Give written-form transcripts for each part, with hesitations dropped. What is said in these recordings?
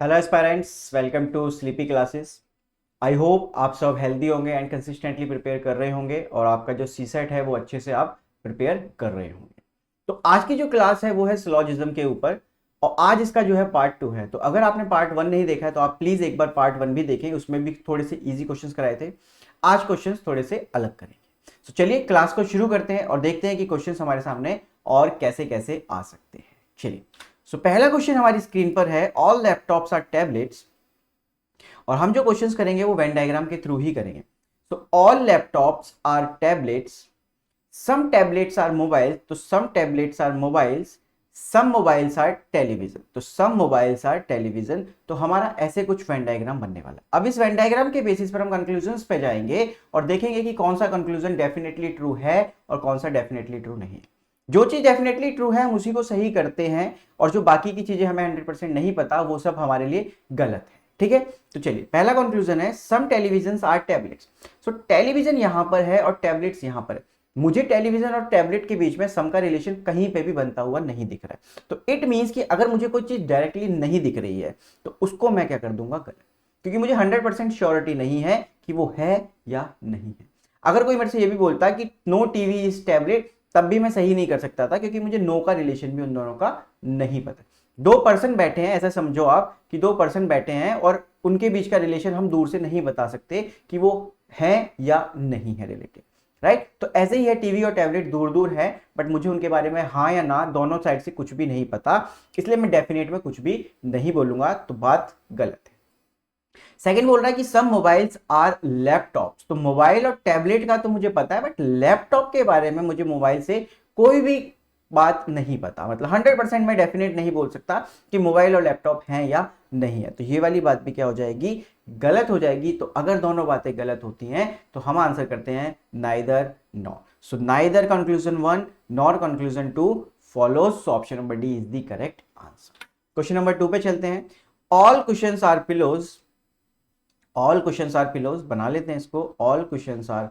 Hello aspirants, welcome to Sleepy Classes. I hope आप सब healthy होंगे एंड कंसिस्टेंटली प्रिपेयर कर रहे होंगे और आपका जो सी सेट है वो अच्छे से आप प्रिपेयर कर रहे होंगे। तो आज की जो क्लास है वो है सिलॉजिज्म के ऊपर और आज इसका जो है पार्ट 2 है। तो अगर आपने पार्ट 1 नहीं देखा है तो आप प्लीज एक बार पार्ट 1 भी देखें, उसमें भी थोड़े से इजी क्वेश्चंस कराए थे। आज क्वेश्चंस थोड़े से अलग करेंगे। तो चलिए क्लास को शुरू करते हैं और देखते हैं कि क्वेश्चंस हमारे सामने और कैसे कैसे आ सकते हैं। चलिए, सो पहला क्वेश्चन हमारी स्क्रीन पर है, ऑल लैपटॉप्स आर टैबलेट्स। और हम जो क्वेश्चंस करेंगे वो वेन डायग्राम के थ्रू ही करेंगे। तो all laptops are tablets, some tablets are mobile, तो some tablets are mobiles, some mobiles are television, तो सम मोबाइल्स आर टेलीविजन। तो हमारा ऐसे कुछ वेन डायग्राम बनने वाला। अब इस वेन डायग्राम के बेसिस पर हम कंक्लूजन पे जाएंगे और देखेंगे कि कौन सा कंक्लूजन डेफिनेटली ट्रू है और कौन सा डेफिनेटली ट्रू नहीं है। जो चीज डेफिनेटली ट्रू है हम उसी को सही करते हैं और जो बाकी की चीजें हमें 100% नहीं पता वो सब हमारे लिए गलत है। ठीक है, तो चलिए पहला कंक्लूजन है, some television are tablets. So television यहां पर है और टैबलेट्स यहां पर है। मुझे टेलीविजन और टैबलेट के बीच में सम का रिलेशन कहीं पे भी बनता हुआ नहीं दिख रहा है। तो इट मींस कि अगर मुझे कोई चीज डायरेक्टली नहीं दिख रही है तो उसको मैं क्या कर दूंगा, गलत। क्योंकि मुझे 100% श्योरिटी नहीं है कि वो है या नहीं है। अगर कोई मेरे से ये भी बोलता कि नो टीवी इज टैबलेट, तब भी मैं सही नहीं कर सकता था क्योंकि मुझे नो का रिलेशन भी उन दोनों का नहीं पता। दो पर्सन बैठे हैं, ऐसा समझो आप कि दो पर्सन बैठे हैं और उनके बीच का रिलेशन हम दूर से नहीं बता सकते कि वो है या नहीं है रिलेटेड, राइट। तो ऐसे ही है, टीवी और टैबलेट दूर दूर है बट मुझे उनके बारे में हाँ या ना दोनों साइड से कुछ भी नहीं पता, इसलिए मैं डेफिनेट में कुछ भी नहीं बोलूंगा, तो बात गलत है। सेकंड बोल रहा है कि सब मोबाइल्स आर लैपटॉप्स, तो मोबाइल और टैबलेट का तो मुझे पता है बट लैपटॉप के बारे में मुझे मोबाइल से कोई भी बात नहीं पता। मतलब 100% मैं डेफिनेट नहीं बोल सकता कि मोबाइल और लैपटॉप हैं या नहीं है। तो ये वाली बात भी क्या हो जाएगी, गलत हो जाएगी। तो अगर दोनों बातें गलत होती हैं तो हम आंसर करते हैं neither nor. So neither conclusion 1 nor conclusion 2 follows. So option number D is the correct answer. Question number 2 पे चलते हैं। All questions are pillows, all questions are pillows बना लेते हैं इसको, all questions are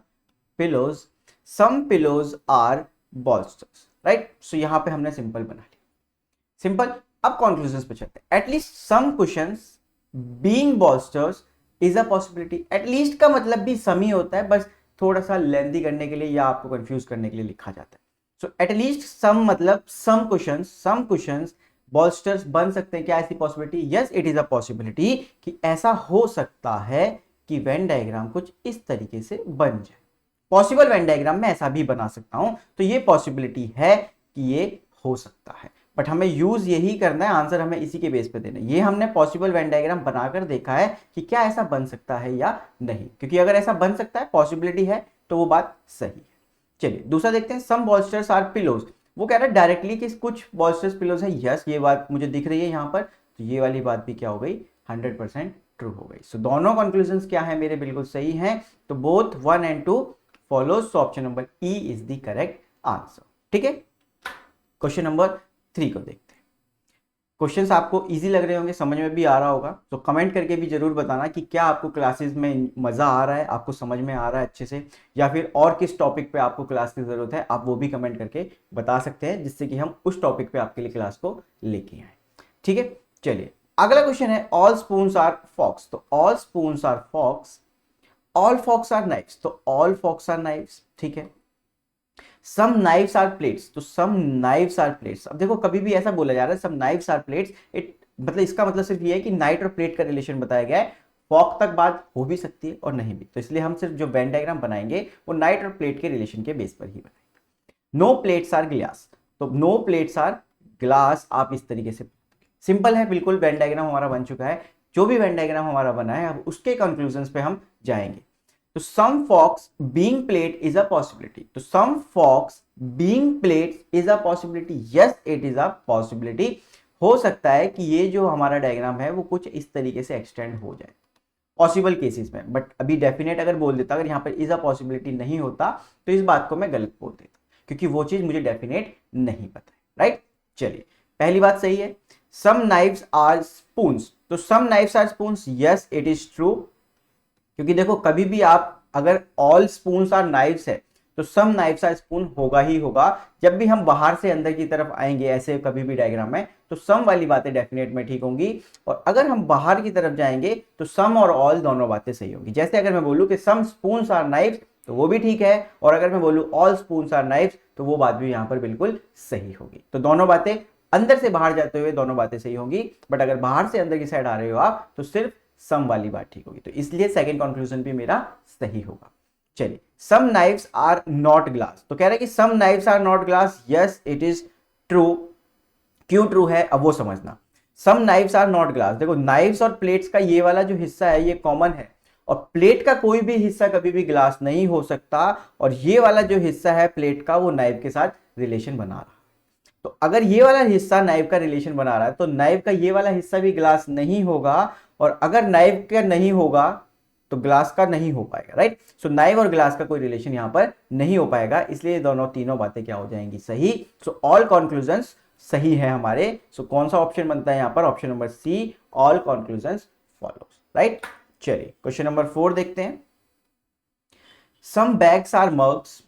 pillows, some pillows are bolsters, right. So यहां पे हमने सिंपल बना लिया, सिंपल। अब कंक्लूजंस पे चलते हैं। At least some questions being bolsters is a possibility. At least का मतलब भी सम ही होता है, बस थोड़ा सा लेंथी करने के लिए या आपको कंफ्यूज करने के लिए लिखा जाता है। सो एटलीस्ट सम मतलब सम क्वेश्चंस बॉल्स्टर्स बन सकते हैं। क्या ऐसी possibility? Yes, it is a possibility कि ऐसा हो सकता है कि वेन डायग्राम कुछ इस तरीके से बन जाए। पॉसिबल वेन डायग्राम में ऐसा भी बना सकता हूं, तो ये पॉसिबिलिटी है कि ये हो सकता है। बट हमें यूज यही करना है, आंसर हमें इसी के बेस पे देना है। ये हमने पॉसिबल वेन डायग्राम बनाकर देखा है कि क्या ऐसा बन सकता है या नहीं, क्योंकि अगर ऐसा बन सकता है, पॉसिबिलिटी है, तो वो बात सही है। चलिए दूसरा देखते हैं, सम बॉल्स्टर्स आर पिलोज। वो कह रहा है डायरेक्टली कि कुछ बॉल्स्टर्स पिलोज है। यस, ये बात मुझे दिख रही है यहाँ पर, तो ये वाली बात भी क्या हो गई, 100% ट्रू हो गई। सो दोनों कंक्लूजन क्या है मेरे, बिल्कुल सही है। तो both 1 and 2 follows. So option number E is the correct answer. ठीक है, क्वेश्चन नंबर 3 को देखते हैं। क्वेश्चंस आपको इजी लग रहे होंगे, समझ में भी आ रहा होगा, तो कमेंट करके भी जरूर बताना कि क्या आपको क्लासेस में मजा आ रहा है, आपको समझ में आ रहा है अच्छे से, या फिर और किस टॉपिक पे आपको क्लास की जरूरत है। आप वो भी कमेंट करके बता सकते हैं जिससे कि हम उस टॉपिक पे आपके लिए क्लास को लेके आए। ठीक है, चलिए अगला क्वेश्चन है, ऑल स्पून्स आर फॉक्स। तो all spoons are forks, all forks are knives, तो ऑल फॉक्स आर नाइफ्स। ठीक है, सम नाइव्स आर प्लेट्स, तो सम नाइव्स आर प्लेट्स। अब देखो कभी भी ऐसा बोला जा रहा है सम नाइव्स आर प्लेट्स, इट मतलब इसका मतलब सिर्फ ये है कि नाइट और प्लेट का रिलेशन बताया गया है। फॉक तक बात हो भी सकती है और नहीं भी, तो इसलिए हम सिर्फ जो वेन डायग्राम बनाएंगे वो नाइट और प्लेट के रिलेशन के बेस पर ही बनाएंगे। नो प्लेट्स आर ग्लास, तो नो प्लेट्स आर ग्लास आप इस तरीके से, सिंपल है बिल्कुल, वेन डायग्राम हमारा बन चुका है। जो भी वेन डायग्राम हमारा बना है अब उसके कंक्लूजन पे हम जाएंगे। तो some fox being plate is a possibility, तो some fox being plate is a possibility. Yes, it is a possibility. हो सकता है कि ये जो हमारा डायग्राम है वो कुछ इस तरीके से एक्सटेंड हो जाए पॉसिबल केसेस में, बट अभी डेफिनेट अगर बोल देता, अगर यहां पर इज अ पॉसिबिलिटी नहीं होता तो इस बात को मैं गलत बोल देता, क्योंकि वो चीज मुझे डेफिनेट नहीं पता है, राइट। चलिए पहली बात सही है, सम नाइव्स आर स्पून्स, तो some knives are spoons, yes it is true. क्योंकि देखो कभी भी आप अगर ऑल स्पून्स आर नाइव्स है तो सम नाइफ्स आर स्पून होगा ही होगा। जब भी हम बाहर से अंदर की तरफ आएंगे ऐसे कभी भी डायग्राम में, तो सम वाली बातें डेफिनेट में ठीक होंगी, और अगर हम बाहर की तरफ जाएंगे तो सम और ऑल दोनों बातें सही होंगी। जैसे अगर मैं बोलूं कि सम स्पून्स आर नाइफ्स, तो वो भी ठीक है, और अगर मैं बोलूं ऑल स्पून्स आर नाइफ्स, तो वो बात भी यहां पर बिल्कुल सही होगी। तो दोनों बातें अंदर से बाहर जाते हुए दोनों बातें सही होंगी, बट अगर बाहर से अंदर की साइड आ रहे हो आप तो सिर्फ सम वाली बात ठीक होगी। तो इसलिए सेकंड कंक्लूजन भी मेरा सही होगा। चलिए, some knives are not glass, तो कह रहे हैं कि some knives are not glass, yes it is true. क्यों ट्रू है अब वो समझना। Some knives are not glass, देखो नाइफ्स और प्लेट्स का ये वाला जो हिस्सा है ये कॉमन है, और प्लेट का कोई भी हिस्सा कभी भी ग्लास नहीं हो सकता, और ये वाला जो हिस्सा है प्लेट का वो नाइफ के साथ रिलेशन बना रहा है। तो अगर ये वाला हिस्सा नाइफ का रिलेशन बना रहा है तो नाइफ का ये वाला हिस्सा भी ग्लास नहीं होगा, और अगर नाइफ का नहीं होगा तो ग्लास का नहीं हो पाएगा, राइट। सो नाइफ और ग्लास का कोई रिलेशन यहां पर नहीं हो पाएगा, इसलिए दोनों तीनों बातें क्या हो जाएंगी, सही। सो ऑल कंक्लूजन्स सही है हमारे। सो कौन सा ऑप्शन बनता है यहां पर, option number C, all conclusions follows, right. चलिए क्वेश्चन नंबर 4 देखते हैं। Some bags are mugs,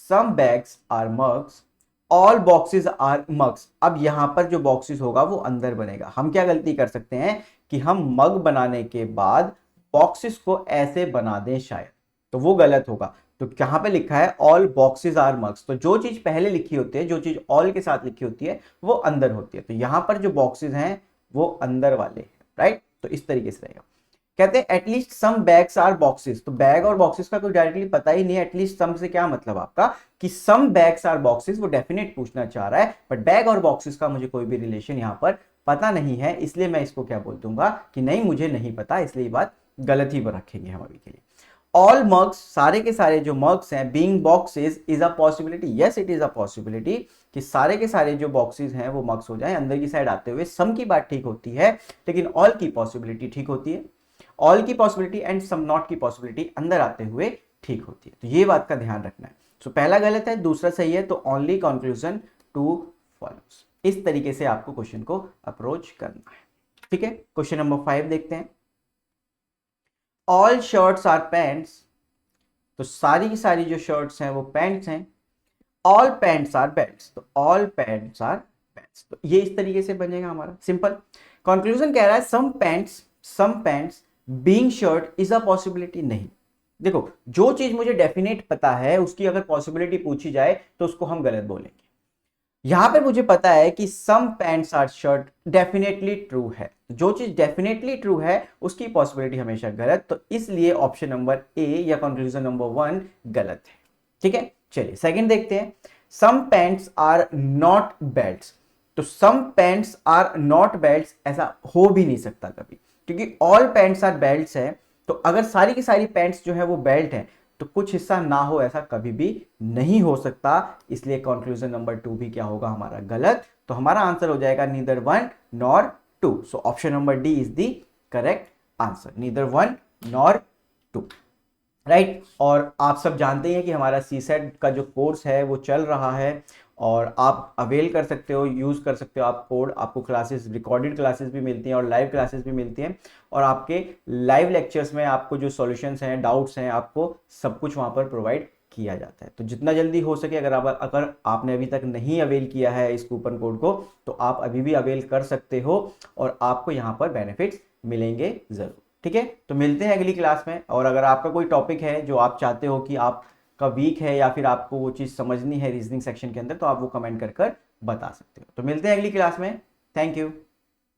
some bags are mugs, all boxes are mugs. अब यहां पर जो बॉक्सेस होगा वो अंदर बनेगा। हम क्या गलती कर सकते हैं कि हम मग बनाने के बाद बॉक्सेस को ऐसे बना दें शायद, तो वो गलत होगा। तो यहां पे लिखा है ऑल बॉक्सेस आर मग्स, तो जो चीज पहले लिखी होती है, जो चीज ऑल के साथ लिखी होती है वो अंदर होती है। तो यहां पर जो बॉक्सेस हैं वो अंदर वाले हैं, राइट। तो इस तरीके से रहेगा। कहते हैं at least some bags are boxes, तो बैग और बॉक्सेस का कोई डायरेक्टली पता ही नहीं है। एटलीस्ट सम से क्या मतलब आपका कि सम बैग्स आर बॉक्सेस, वो डेफिनेट पूछना चाह रहा है, बट बैग और बॉक्सेस का मुझे कोई भी रिलेशन यहां पर पता नहीं है, इसलिए मैं इसको क्या बोल दूंगा कि नहीं मुझे नहीं पता, इसलिए बात गलत ही रखेंगे हम अभी के लिए। ऑल मग्स, सारे के सारे जो मग्स हैं, being boxes is a possibility, yes it is a possibility कि सारे के सारे जो बॉक्सेस हैं वो मग्स हो जाएं अंदर की साइड आते हुए। सम की बात ठीक होती है, लेकिन ऑल की पॉसिबिलिटी ठीक होती है। ऑल की पॉसिबिलिटी एंड सम नॉट की पॉसिबिलिटी अंदर आते हुए ठीक होती है, तो ये बात का ध्यान रखना है। सो पहला गलत है, दूसरा सही है, तो ओनली कंक्लूजन टू फॉलोस। इस तरीके से आपको क्वेश्चन को अप्रोच करना है, ठीक है। क्वेश्चन नंबर 5 देखते हैं। ऑल शर्ट्स आर पैंट्स, तो सारी की सारी जो शर्ट्स हैं वो पैंट्स हैं। ऑल पैंट्स आर बेल्ट्स, तो ऑल पैंट्स आर बेल्ट्स, तो ये इस तरीके से बनेगा हमारा सिंपल। कंक्लूजन कह रहा है some pants being shirt is a possibility, नहीं। देखो जो चीज मुझे डेफिनेट पता है उसकी अगर पॉसिबिलिटी पूछी जाए तो उसको हम गलत बोलेंगे। यहां पर मुझे पता है कि some pants are shirt definitely true है, जो चीज डेफिनेटली ट्रू है उसकी पॉसिबिलिटी हमेशा गलत, तो इसलिए ऑप्शन नंबर ए या कंक्लूजन नंबर 1 गलत है, ठीक है। चलिए सेकंड देखते हैं। सम पैंट्स आर नॉट बेल्ट्स, तो सम पैंट्स आर नॉट बेल्ट्स ऐसा हो भी नहीं सकता कभी, क्योंकि ऑल पैंट्स आर बेल्ट्स है। तो अगर सारी की सारी पैंट्स जो है वो बेल्ट है तो कुछ हिस्सा ना हो ऐसा कभी भी नहीं हो सकता, इसलिए कंक्लूजन नंबर 2 भी क्या होगा हमारा गलत। तो हमारा आंसर हो जाएगा neither 1 nor 2। So option number D is the correct answer, neither 1 nor 2, right. और आप सब जानते हैं कि हमारा सीसेट का जो कोर्स है वो चल रहा है, और आप अवेल कर सकते हो, यूज़ कर सकते हो आप कोड। आपको क्लासेस, रिकॉर्डेड क्लासेस भी मिलती हैं और लाइव क्लासेस भी मिलती हैं, और आपके लाइव लेक्चर्स में आपको जो सॉल्यूशंस हैं, डाउट्स हैं, आपको सब कुछ वहाँ पर प्रोवाइड किया जाता है। तो जितना जल्दी हो सके, अगर आपने अभी तक नहीं अवेल किया है इस कूपन कोड को, तो आप अभी भी अवेल कर सकते हो, और आपको यहाँ पर बेनिफिट्स मिलेंगे ज़रूर, ठीक है। तो मिलते हैं अगली क्लास में, और अगर आपका कोई टॉपिक है जो आप चाहते हो कि आप का वीक है या फिर आपको वो चीज़ समझनी है रीजनिंग सेक्शन के अंदर, तो आप वो कमेंट कर बता सकते हो। तो मिलते हैं अगली क्लास में, थैंक यू।